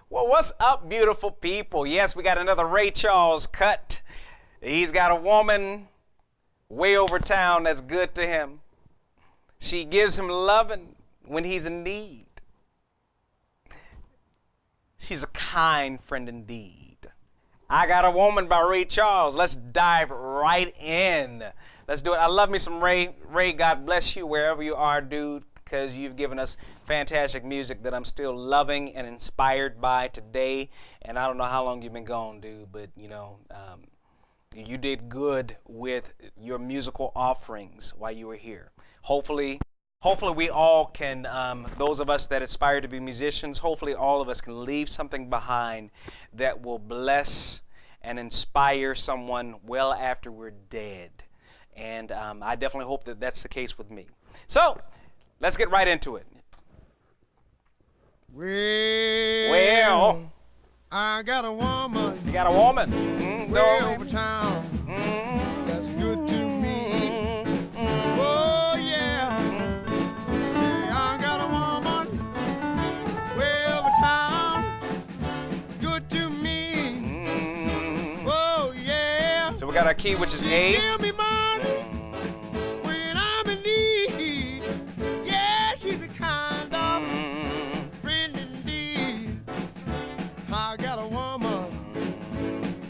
Well, what's up, beautiful people? Yes, we got another Ray Charles cut. He's got a woman way over town that's good to him. She gives him loving when he's in need. She's a kind friend indeed. I Got a Woman by Ray Charles. Let's dive right in. Let's do it. I love me some Ray. Ray, God bless you wherever you are, dude, because you've given us fantastic music that I'm still loving and inspired by today. And I don't know how long you've been gone, dude, but you know, you did good with your musical offerings while you were here. Hopefully we all can, those of us that aspire to be musicians, hopefully all of us can leave something behind that will bless and inspire someone well after we're dead. And I definitely hope that that's the case with me. So, let's get right into it. Well, I got a woman. You got a woman. Way over town. That's good to me. Oh yeah. I got a woman. Way over town. Good to me. Oh yeah. So we got our key, which is A. Give me money when I'm in need. Yeah, she's a kind of friend indeed. I got a woman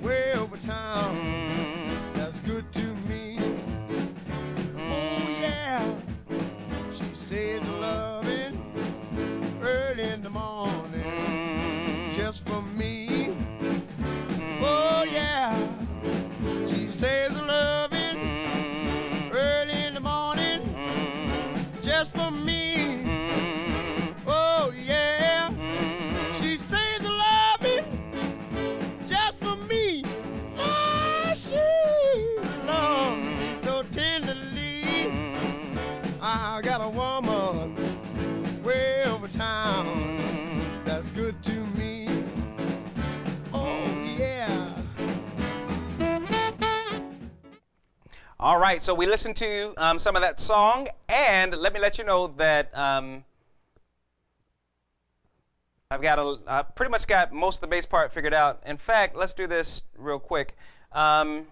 way over town that's good to me. Oh yeah, she says loving early in the morning just for me. Oh yeah, she says loving early in the morning just for me. Oh yeah, she says loving just for me. Oh, she loves me so tenderly. I got a woman way over town that's good to me. Oh yeah. All right, so we listened to some of that song, and let me let you know that I've pretty much got most of the bass part figured out. In fact, let's do this real quick. The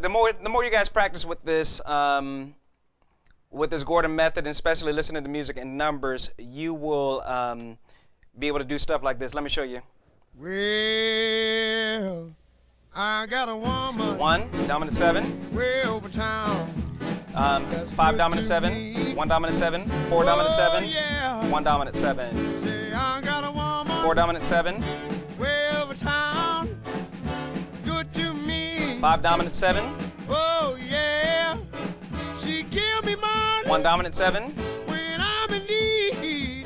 more you guys practice with this Gordon method, and especially listening to music in numbers, you will be able to do stuff like this. Let me show you. Well, I got a woman 1 dominant 7, way over town. 5 dominant 7, 1 dominant 7, 4 dominant 7, Yeah. 1 dominant 7, Say I got a woman 4 dominant 7, way over town. Good to me. 5 dominant 7, Oh yeah. She give me money 1 dominant 7, when I'm in need.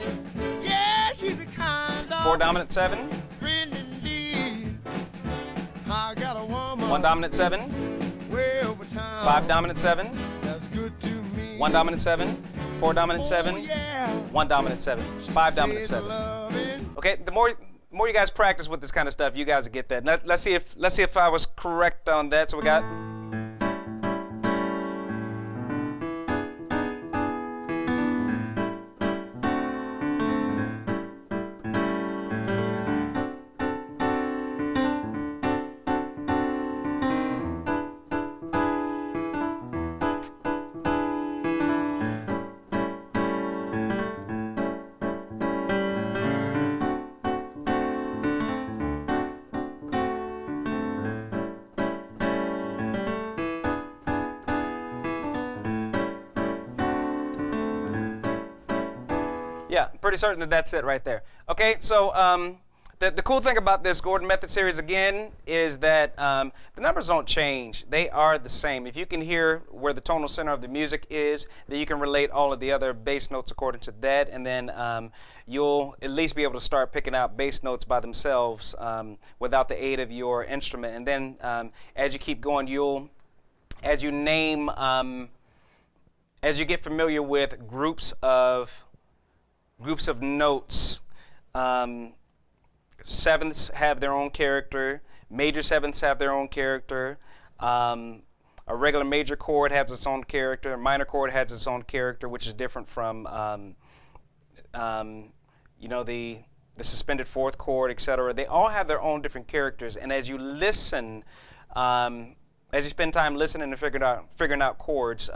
Yeah, she's a kind of 4 dominant 7, friend indeed. I got a woman 1 dominant 7, way over town. 5 dominant 7, That's good to me. 1 dominant 7, 4 dominant Oh 7, yeah. 1 dominant 7, 5 dominant Says 7. loving. Okay, the more you guys practice with this kind of stuff, you guys get that. Let's see if I was correct on that. So we got. Yeah, pretty certain that that's it right there. Okay, so the cool thing about this Gordon Method series, again, is that the numbers don't change. They are the same. If you can hear where the tonal center of the music is, then you can relate all of the other bass notes according to that, and then you'll at least be able to start picking out bass notes by themselves without the aid of your instrument. And then as you keep going, as you name, as you get familiar with groups of notes, sevenths have their own character, major sevenths have their own character, a regular major chord has its own character, a minor chord has its own character, which is different from you know, the the suspended fourth chord, etc. They all have their own different characters, and as you listen, as you spend time listening and figuring out chords,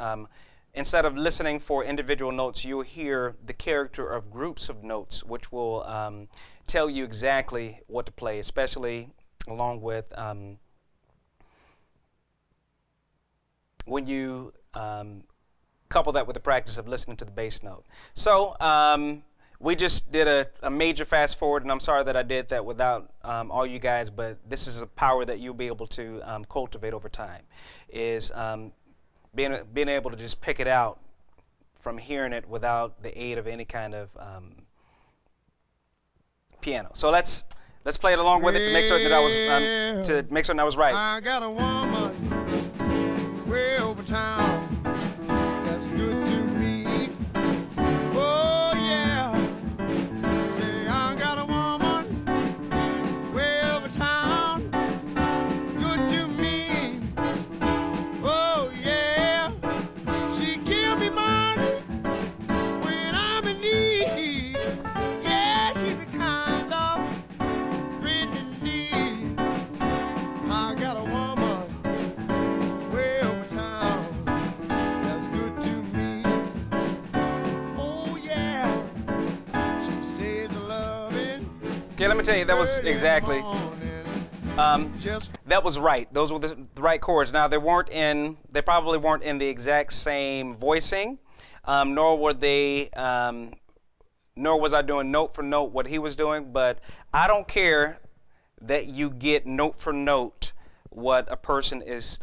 instead of listening for individual notes, you'll hear the character of groups of notes, which will tell you exactly what to play, especially along with when you couple that with the practice of listening to the bass note. So we just did a major fast forward, and I'm sorry that I did that without all you guys, but this is a power that you'll be able to cultivate over time, is being able to just pick it out from hearing it without the aid of any kind of piano. So let's play it along with it to make certain that I was right. I got a woman way over town that's good to me. Oh yeah. Say I got a woman way over town, good to me. Oh yeah. She give me money when I'm in need. Yeah, she's a kind of friend indeed. I got a woman way over town that's good to me. Oh yeah, she says loving. Okay, let me tell you, that was exactly, Just that was right. Those were the right chords. Now they probably weren't in the exact same voicing, nor was I doing note for note what he was doing, but I don't care that you get note for note what a person is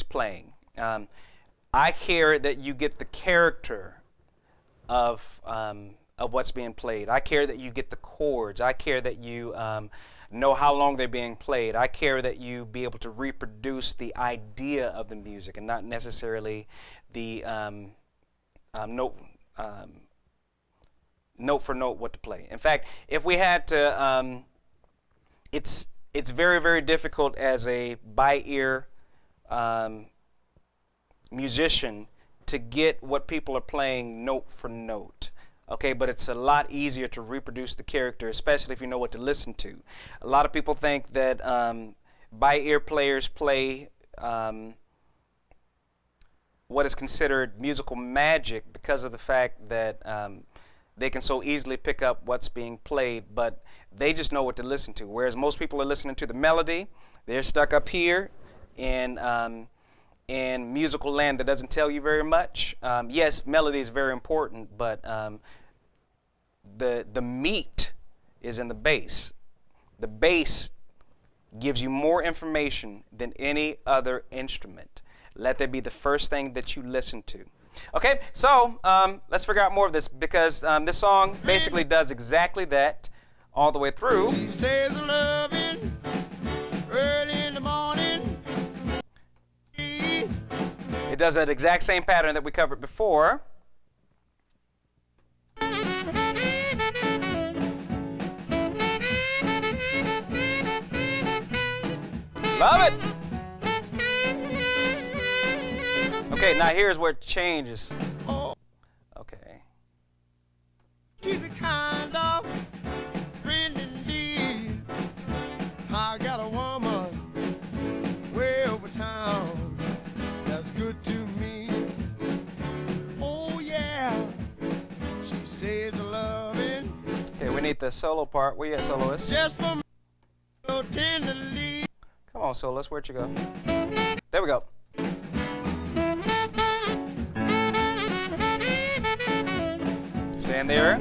playing. I care that you get the character of what's being played. I care that you get the chords. I care that you know how long they're being played. I care that you be able to reproduce the idea of the music and not necessarily the note for note what to play. In fact, if we had to, it's very, very difficult as a by-ear musician to get what people are playing note for note. Okay, but it's a lot easier to reproduce the character, especially if you know what to listen to. A lot of people think that by-ear players play what is considered musical magic because of the fact that they can so easily pick up what's being played, but they just know what to listen to. Whereas most people are listening to the melody, they're stuck up here in musical land that doesn't tell you very much. Yes, melody is very important, but the meat is in the bass. The bass gives you more information than any other instrument. Let that be the first thing that you listen to. Okay, so let's figure out more of this, because this song basically does exactly that all the way through. she says loving early in the morning. It does that exact same pattern that we covered before. Love it! Okay, now here's where it changes. Okay. She's a kind of friend indeed. I got a woman way over town that's good to me. Oh yeah, she says loving Okay, we need the solo part. Where you at, soloist? just for me so tenderly. Come on, soloist. Where'd you go? There we go. Stand there.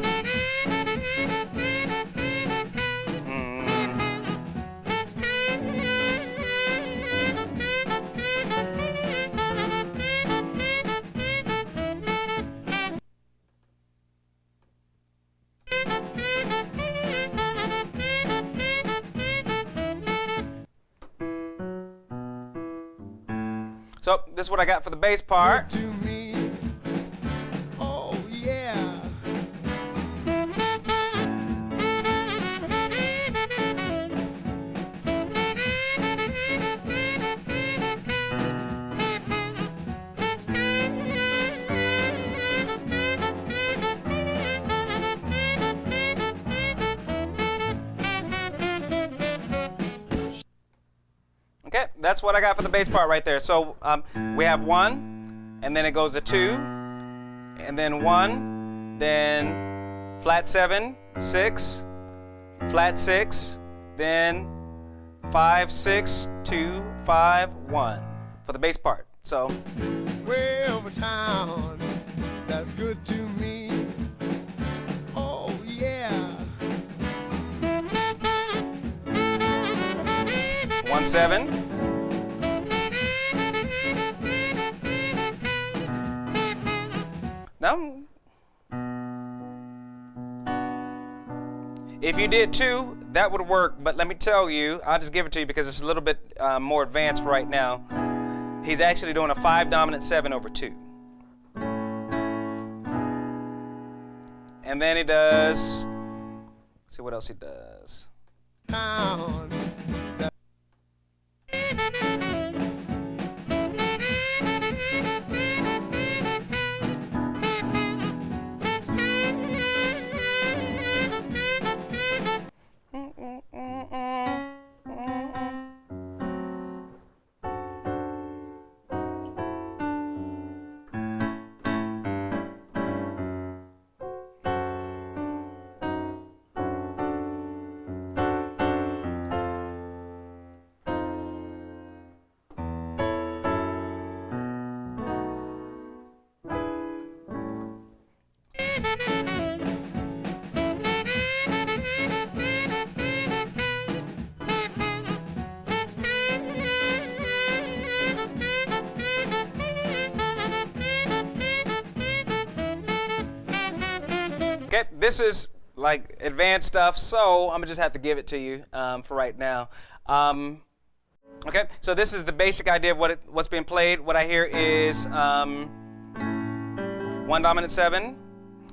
So this is what I got for the bass part. To me. Oh yeah. Okay, that's what I got for the bass part right there. So we have 1, and then it goes to 2, and then 1, then flat 7, 6, flat 6, then 5, 6, 2, 5, 1 for the bass part. So Way over town, that's good to me. Oh yeah. 1, 7. Now, if you did 2, that would work, but let me tell you, I'll just give it to you because it's a little bit more advanced for right now. He's actually doing a 5 dominant 7 over 2. And then he does, let's see what else he does. Town. Okay, this is like advanced stuff, so I'm gonna just have to give it to you for right now. Okay, so this is the basic idea of what's being played. What I hear is 1 dominant 7,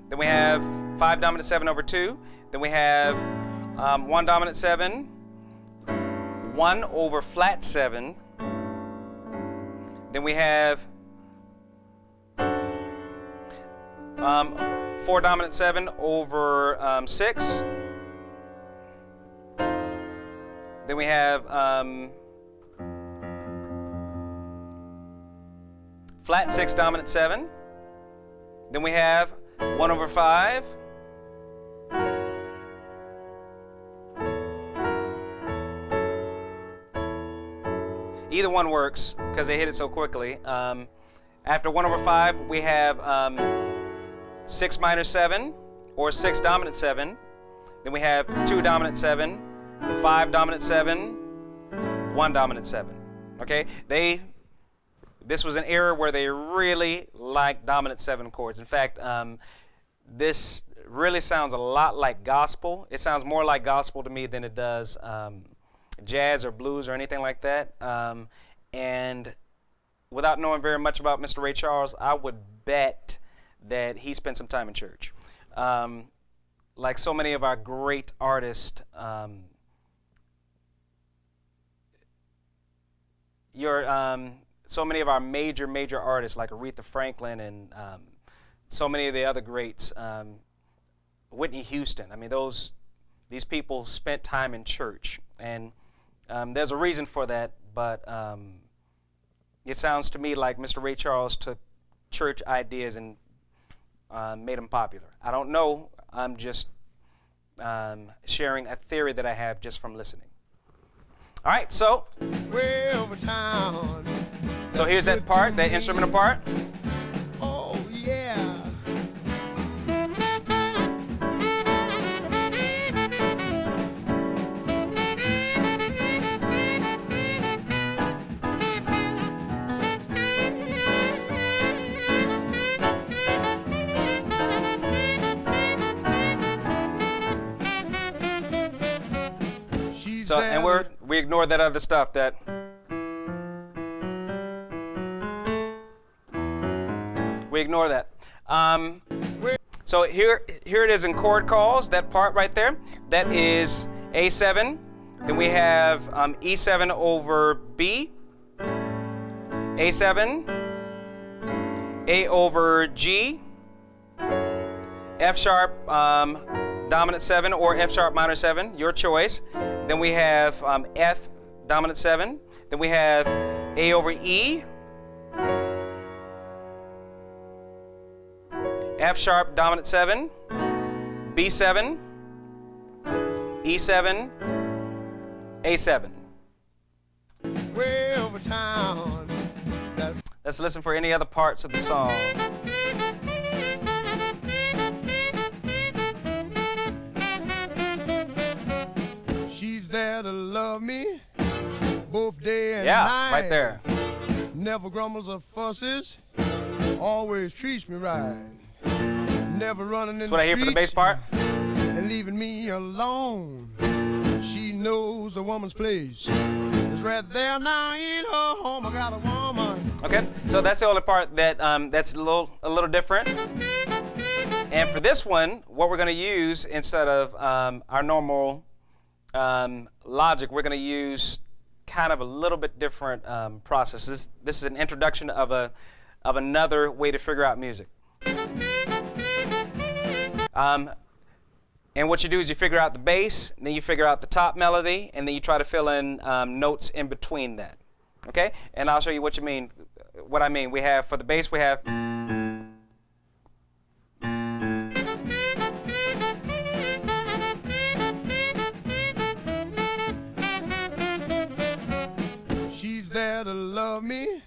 then we have 5 dominant 7 over 2, then we have 1 dominant 7, 1 over flat 7, then we have 4 dominant 7 over 6. Then we have flat 6 dominant 7. Then we have 1 over 5. Either one works because they hit it so quickly. After 1 over 5, we have 6 minor 7 or 6 dominant 7. Then we have 2 dominant 7, 5 dominant 7, 1 dominant 7. Okay? This was an era where they really liked dominant 7 chords. In fact, this really sounds a lot like gospel. It sounds more like gospel to me than it does jazz or blues or anything like that. And without knowing very much about Mr. Ray Charles, I would bet that he spent some time in church. Like so many of our great artists, so many of our major artists like Aretha Franklin and so many of the other greats, Whitney Houston. I mean, these people spent time in church, and there's a reason for that. But it sounds to me like Mr. Ray Charles took church ideas and made them popular. I don't know. I'm just sharing a theory that I have just from listening. All right, so Way over town. so here's that part, that instrumental part. Oh yeah. So and we ignore that other stuff that we ignore that. So here it is in chord calls, that part right there. That is A7. Then we have E7 over B, A7, A over G, F sharp dominant 7 or F sharp minor 7, your choice. Then we have F dominant 7. Then we have A over E, F sharp dominant 7, B7, E7, A7. Way over town. Let's listen for any other parts of the song. She's there to love me both day and Yeah, night. right there. Never grumbles or fusses, always treats me right. Never running in That's the what I hear for the bass part. and leaving me alone. She knows a woman's place. It's right there now in her home. I got a woman. Okay, so that's the only part that that's a little different. And for this one, what we're going to use instead of our normal logic, we're going to use kind of a little bit different process. This is an introduction of another way to figure out music. And what you do is you figure out the bass, and then you figure out the top melody, and then you try to fill in notes in between that. Okay? And I'll show you what I mean. We have, for the bass, we have. She's there to love me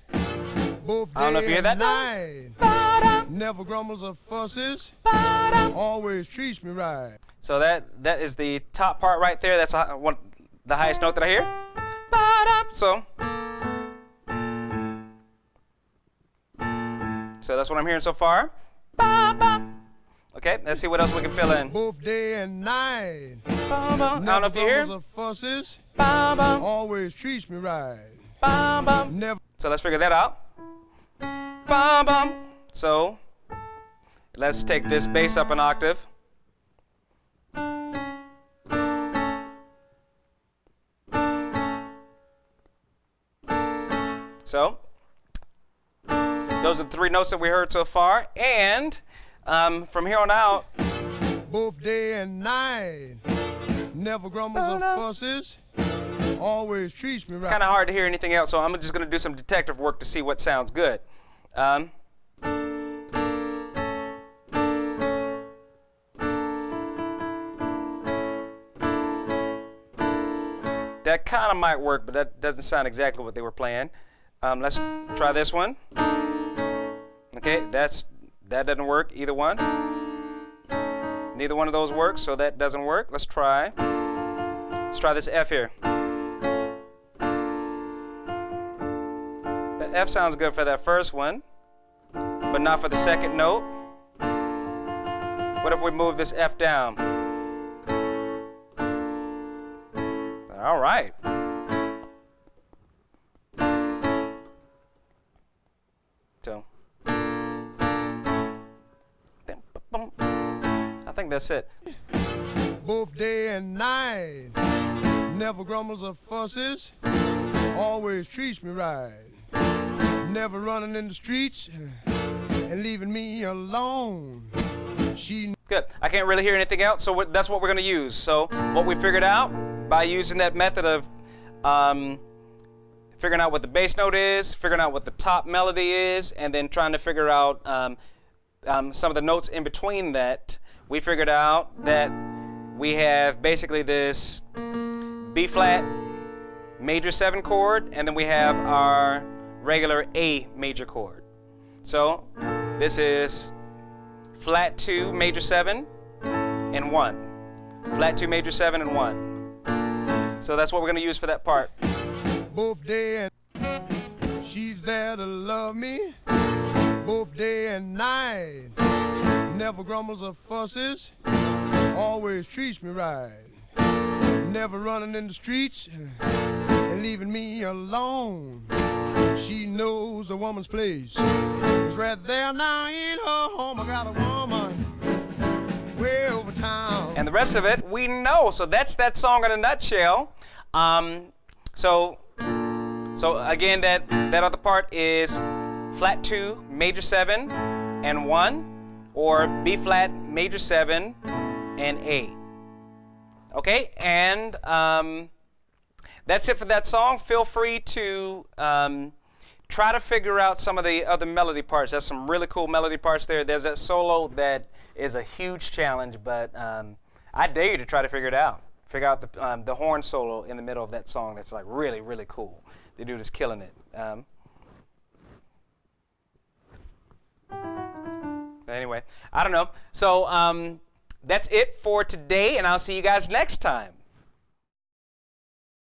both I don't know if you day hear and that. night. Never grumbles or fusses, always treats me right. So that is the top part right there. That's the highest note that I hear. So that's what I'm hearing so far. Okay, let's see what else we can fill in. Both day and night. I don't know if you hear. Never grumbles or fusses, always treats me right. Never. So let's figure that out. So let's take this bass up an octave. So those are the 3 notes that we heard so far, and from here on out, Both day and night. Never grumbles or fusses, always treats me right. it's kind of hard to hear anything else, so I'm just going to do some detective work to see what sounds good. That kind of might work, but that doesn't sound exactly what they were playing. Let's try this one. Okay, that doesn't work, either one. Neither one of those works, so that doesn't work. Let's try this F here. That F sounds good for that first one, but not for the second note. What if we move this F down? All right. So, I think that's it. Both day and night. Never grumbles or fusses, always treats me right. Never running in the streets and leaving me alone. Good. I can't really hear anything else, so that's what we're going to use. So what we figured out by using that method of figuring out what the bass note is, figuring out what the top melody is, and then trying to figure out some of the notes in between that, we figured out that we have basically this B flat major 7 chord, and then we have our regular A major chord. So this is flat 2 major 7 and 1. Flat 2 major 7 and 1. So that's what we're going to use for that part. Both day and she's there to love me. Both day and night. Never grumbles or fusses, always treats me right. Never running in the streets and leaving me alone. She knows a woman's place. It's right there now in her home. I got a woman way over town. And the rest of it we know. So that's that song in a nutshell. So again, that other part is flat 2 major 7 and 1, or B flat major 7 and A. Okay, and that's it for that song. Feel free to try to figure out some of the other melody parts. There's some really cool melody parts there. There's that solo that is a huge challenge, but I dare you to try to figure it out. Figure out the horn solo in the middle of that song. That's like really, really cool. The dude is killing it. Anyway, I don't know. So that's it for today, and I'll see you guys next time.